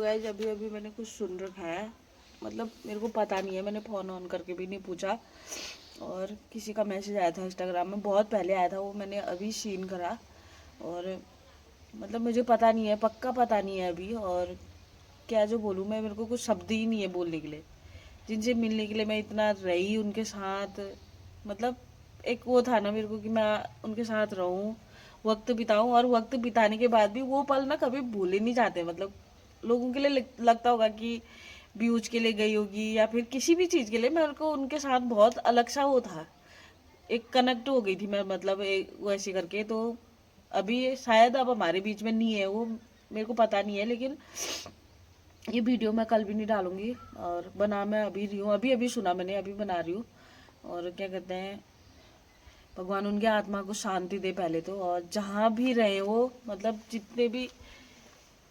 Guys अभी अभी मैंने कुछ सुन रखा है, मतलब मेरे को पता नहीं है, मैंने फ़ोन ऑन करके भी नहीं पूछा। और किसी का मैसेज आया था इंस्टाग्राम में, बहुत पहले आया था वो, मैंने अभी सीन करा। और मतलब मुझे पता नहीं है, पक्का पता नहीं है अभी। और क्या जो बोलूँ मैं, मेरे को कुछ शब्द ही नहीं है बोलने के लिए। जिनसे मिलने के लिए मैं इतना रही उनके साथ, मतलब एक वो था ना मेरे को कि मैं उनके साथ रहूं, वक्त बिताऊं। और वक्त बिताने के बाद भी वो पल ना कभी भूले नहीं जाते। मतलब लोगों के लिए लगता होगा कि व्यूज के लिए गई होगी या फिर किसी भी चीज़ के लिए, मेरे को उनके साथ बहुत अलग सा वो था, एक कनेक्ट हो गई थी मैं, मतलब वैसे करके। तो अभी शायद अब हमारे बीच में नहीं है वो, मेरे को पता नहीं है। लेकिन ये वीडियो मैं कल भी नहीं डालूंगी, और बना मैं अभी रही हूँ, अभी अभी सुना मैंने, अभी बना रही हूँ। और क्या कहते हैं, भगवान उनके आत्मा को शांति दे पहले तो। और जहाँ भी रहे वो, मतलब जितने भी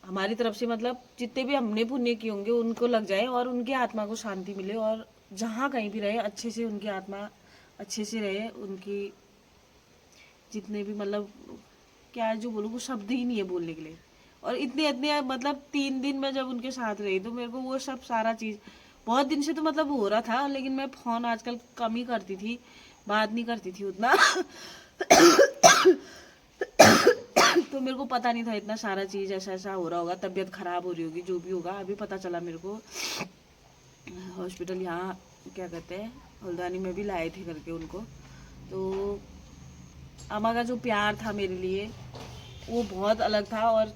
हमारी तरफ से, मतलब जितने भी हमने पुण्य किए होंगे उनको लग जाए और उनकी आत्मा को शांति मिले। और जहाँ कहीं भी रहे अच्छे से, उनकी आत्मा अच्छे से रहे। उनकी जितने भी, मतलब क्या जो बोलूँ, कुछ शब्द ही नहीं है बोलने के लिए। और इतने इतने, मतलब 3 दिन में जब उनके साथ रही तो मेरे को वो सब सारा चीज़, बहुत दिन से तो मतलब हो रहा था, लेकिन मैं फ़ोन आजकल कम ही करती थी, बात नहीं करती थी उतना। तो मेरे को पता नहीं था इतना सारा चीज़ ऐसा ऐसा हो रहा होगा, तबीयत खराब हो रही होगी, जो भी होगा। अभी पता चला मेरे को हॉस्पिटल, यहाँ क्या कहते हैं, हल्द्वानी में भी लाए थे करके उनको। तो अम्मा का जो प्यार था मेरे लिए वो बहुत अलग था। और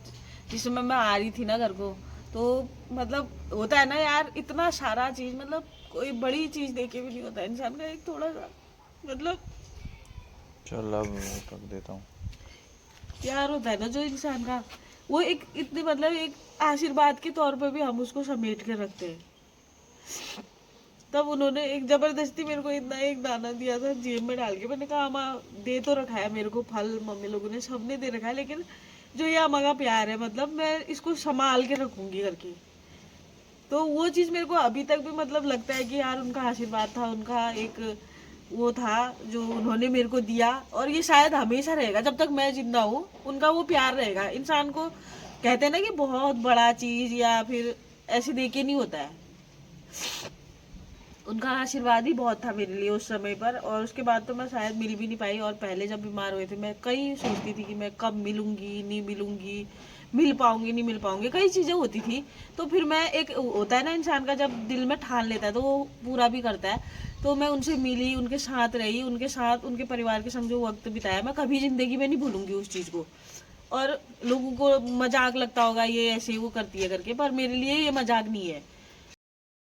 जिस समय मैं आ रही थी ना घर को, तो मतलब होता है ना यार, इतना सारा चीज़, मतलब कोई बड़ी चीज़ देखे भी नहीं होता इंसान का, एक थोड़ा सा मतलब चल अब रख देता हूँ। प्यार होता है ना जो इंसान का, वो एक इतने, मतलब एक आशीर्वाद के तौर पे भी हम उसको समेट के रखते हैं। तब उन्होंने एक जबरदस्ती मेरे को इतना एक दाना दिया था जेब में डाल के। मैंने कहा माँ, दे तो रखा है मेरे को फल, मम्मी लोगों ने सबने दे रखा है, लेकिन जो ये अम्मा का प्यार है, मतलब मैं इसको संभाल के रखूंगी करके। तो वो चीज़ मेरे को अभी तक भी मतलब लगता है कि यार उनका आशीर्वाद था, उनका एक वो था जो उन्होंने मेरे को दिया। और ये शायद हमेशा रहेगा, जब तक मैं जिंदा हूँ उनका वो प्यार रहेगा। इंसान को कहते हैं ना कि बहुत बड़ा चीज़ या फिर ऐसे देके नहीं होता है, उनका आशीर्वाद ही बहुत था मेरे लिए उस समय पर। और उसके बाद तो मैं शायद मिल भी नहीं पाई। और पहले जब बीमार हुए थे, मैं कई सोचती थी कि मैं कब मिलूंगी, नहीं मिलूंगी, मिल पाऊंगी नहीं मिल पाऊंगी, कई चीज़ें होती थी। तो फिर मैं, एक होता है ना इंसान का, जब दिल में ठान लेता है तो वो पूरा भी करता है। तो मैं उनसे मिली, उनके साथ रही, उनके साथ उनके परिवार के संग जो वक्त बिताया, मैं कभी ज़िंदगी में नहीं भूलूंगी उस चीज़ को। और लोगों को मजाक लगता होगा ये ऐसे वो करती है करके, पर मेरे लिए ये मजाक नहीं है।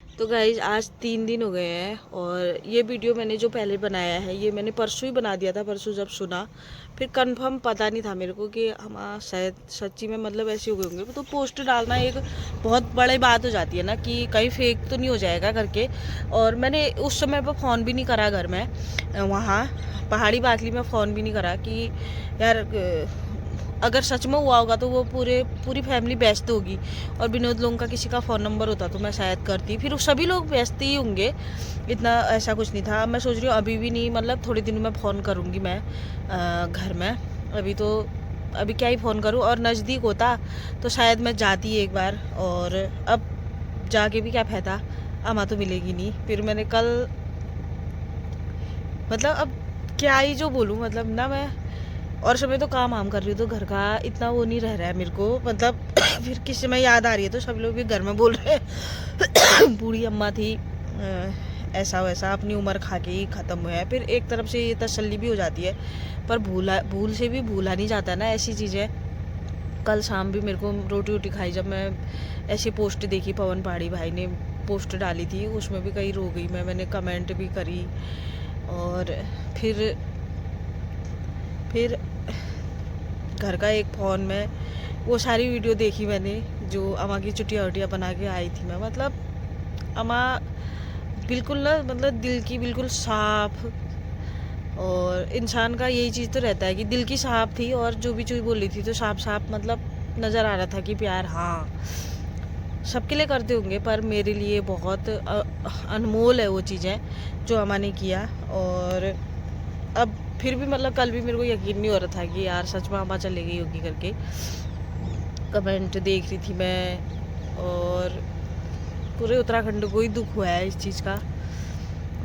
तो गाइज आज 3 दिन हो गए हैं, और ये वीडियो मैंने जो पहले बनाया है ये मैंने परसों ही बना दिया था। परसों जब सुना, फिर कंफर्म पता नहीं था मेरे को कि हम शायद सच्ची में मतलब ऐसे हो गए होंगे। तो पोस्ट डालना एक बहुत बड़ी बात हो जाती है ना, कि कहीं फेक तो नहीं हो जाएगा करके। और मैंने उस समय पर फ़ोन भी नहीं करा घर में, वहाँ पहाड़ी बातली में फ़ोन भी नहीं करा कि यार अगर सच में हुआ होगा तो वो पूरी फैमिली व्यस्त होगी। और विनोद लोगों का किसी का फ़ोन नंबर होता तो मैं शायद करती, फिर सभी लोग व्यस्त ही होंगे, इतना ऐसा कुछ नहीं था। मैं सोच रही हूँ अभी भी नहीं, मतलब थोड़े दिन में फ़ोन करूँगी मैं घर में। अभी तो अभी क्या ही फ़ोन करूँ, और नज़दीक होता तो शायद मैं जाती एक बार। और अब जाके भी क्या फ़ायदा, अम्मा तो मिलेगी नहीं। फिर मैंने कल, मतलब अब क्या ही जो बोलूँ, मतलब ना मैं, और समय तो काम वाम कर रही हूँ तो घर का इतना वो नहीं रह रहा है मेरे को, मतलब फिर किसी समय याद आ रही है तो सब लोग भी घर में बोल रहे हैं बूढ़ी अम्मा थी, ऐसा वैसा, अपनी उम्र खा के ही ख़त्म हुआ है। फिर एक तरफ से ये तसल्ली भी हो जाती है, पर भूल से भी भूला नहीं जाता ना ऐसी चीज़ें। कल शाम भी मेरे को रोटी वोटी खाई जब मैं ऐसी पोस्ट देखी, पवन पहाड़ी भाई ने पोस्ट डाली थी, उसमें भी कहीं रो गई मैंने कमेंट भी करी। और फिर घर का एक फ़ोन में वो सारी वीडियो देखी मैंने, जो अम्मा की चुटिया वुटिया बना के आई थी मैं। मतलब अम्मा बिल्कुल ना, मतलब दिल की बिल्कुल साफ। और इंसान का यही चीज़ तो रहता है कि दिल की साफ थी, और जो भी चीज़ बोली थी तो साफ साफ, मतलब नज़र आ रहा था कि प्यार हाँ सबके लिए करते होंगे, पर मेरे लिए बहुत अनमोल है वो चीज़ें जो अम्मा ने किया। और अब फिर भी, मतलब कल भी मेरे को यकीन नहीं हो रहा था कि यार सच में अम्मा चली गई होगी करके। कमेंट देख रही थी मैं, और पूरे उत्तराखंड को ही दुख हुआ है इस चीज़ का।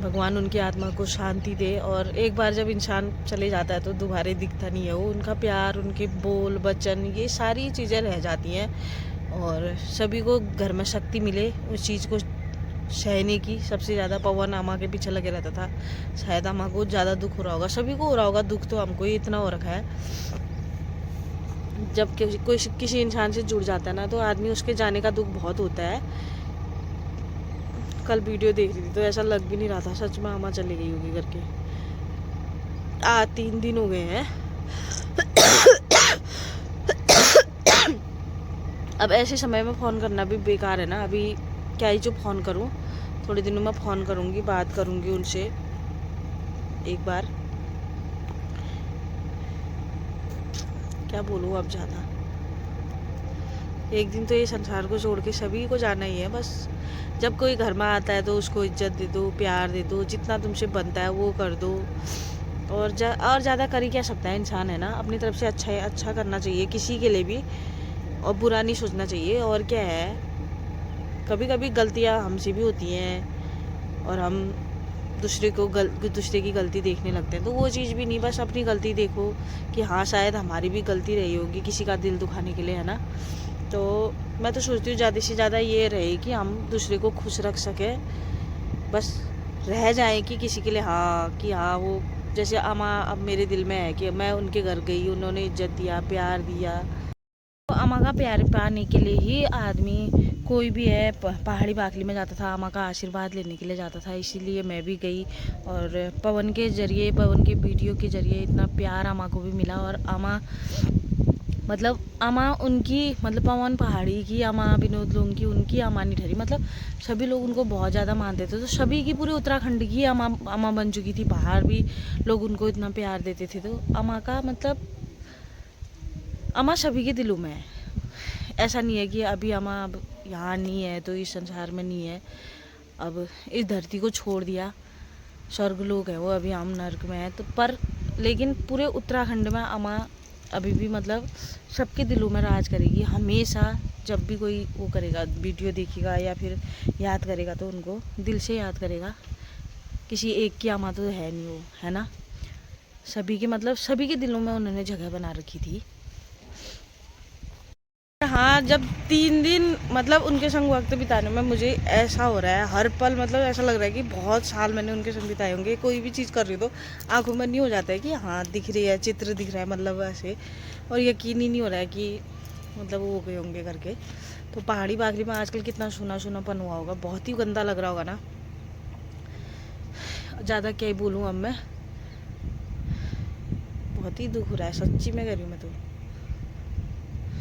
भगवान उनकी आत्मा को शांति दे। और एक बार जब इंसान चले जाता है तो दोबारा दिखता नहीं है वो। उनका प्यार, उनके बोल वचन, ये सारी चीज़ें रह जाती हैं और सभी को घर में शक्ति मिले उस चीज़ को सहने की। सबसे ज़्यादा पवन अम्मा के पीछे लगे रहता था। शायद अम्मा को ज़्यादा दुख हो रहा होगा, सभी को हो रहा होगा दुख, तो हमको ही इतना हो रखा है। जब कोई किसी इंसान से जुड़ जाता है ना तो आदमी उसके जाने का दुख बहुत होता है। कल वीडियो देख रही थी तो ऐसा लग भी नहीं रहा था सच में अम्मा चली गई होगी करके। 3 दिन हो गए हैं। अब ऐसे समय में फ़ोन करना भी बेकार है ना। अभी क्या ही जो फ़ोन करूं, थोड़े दिनों में फ़ोन करूंगी, बात करूंगी उनसे एक बार। क्या बोलूं अब ज़्यादा। एक दिन तो ये संसार को छोड़ के सभी को जाना ही है बस। जब कोई घर में आता है तो उसको इज्जत दे दो, प्यार दे दो, जितना तुमसे बनता है वो कर दो। और ज़्यादा कर ही क्या सकता है इंसान, है ना। अपनी तरफ से अच्छा करना चाहिए किसी के लिए भी, और बुरा नहीं सोचना चाहिए। और क्या है, कभी कभी गलतियाँ हमसे भी होती हैं और हम दूसरे की गलती देखने लगते हैं, तो वो चीज़ भी नहीं। बस अपनी गलती देखो कि हाँ शायद हमारी भी गलती रही होगी किसी का दिल दुखाने के लिए, है ना। तो मैं तो सोचती हूँ ज़्यादा से ज़्यादा ये रहे कि हम दूसरे को खुश रख सकें, बस रह जाएं कि किसी के लिए कि हाँ वो जैसे अम्मा अब मेरे दिल में है कि मैं उनके घर गई, उन्होंने इज्जत दिया, प्यार दिया। तो अम्मा का प्यार पाने के लिए ही आदमी कोई भी है पहाड़ी बाकली में जाता था, अम्मा का आशीर्वाद लेने के लिए जाता था। इसीलिए मैं भी गई और पवन के वीडियो के जरिए इतना प्यार अम्मा को भी मिला। और अम्मा उनकी पवन पहाड़ी की अम्मा, विनोद लोगों की उनकी अम्मा नहीं ठहरी। सभी लोग उनको बहुत ज़्यादा मानते थे, तो सभी की पूरे उत्तराखंड की अम्मा बन चुकी थी। बाहर भी लोग उनको इतना प्यार देते थे। तो अम्मा का अम्मा सभी के दिलों में है। ऐसा नहीं है कि अभी अम्मा अब यहाँ नहीं है तो इस संसार में नहीं है, अब इस धरती को छोड़ दिया, स्वर्ग लोक है वो, अभी हम नर्क में है। तो पर लेकिन पूरे उत्तराखंड में अम्मा अभी भी सबके दिलों में राज करेगी हमेशा। जब भी कोई वो करेगा, वीडियो देखेगा या फिर याद करेगा तो उनको दिल से याद करेगा। किसी एक की अम्मा तो है नहीं वो, है ना। सभी के दिलों में उन्होंने जगह बना रखी थी। हाँ, जब 3 दिन उनके संग वक्त बिताने में मुझे ऐसा हो रहा है हर पल, ऐसा लग रहा है कि बहुत साल मैंने उनके संग बिताए होंगे। कोई भी चीज़ कर रही हो तो आंखों में नहीं हो जाता है कि हाँ दिख रही है, चित्र दिख रहा है ऐसे, और यकीन ही नहीं हो रहा है कि वो हो गए होंगे करके। तो पहाड़ी बागरी में आजकल कितना सूनापन हुआ होगा, बहुत ही गंदा लग रहा होगा ना। ज़्यादा क्या ही बोलूँ अब मैं, बहुत ही दुख हो रहा है सच्ची में कह रही हूँ मैं तो।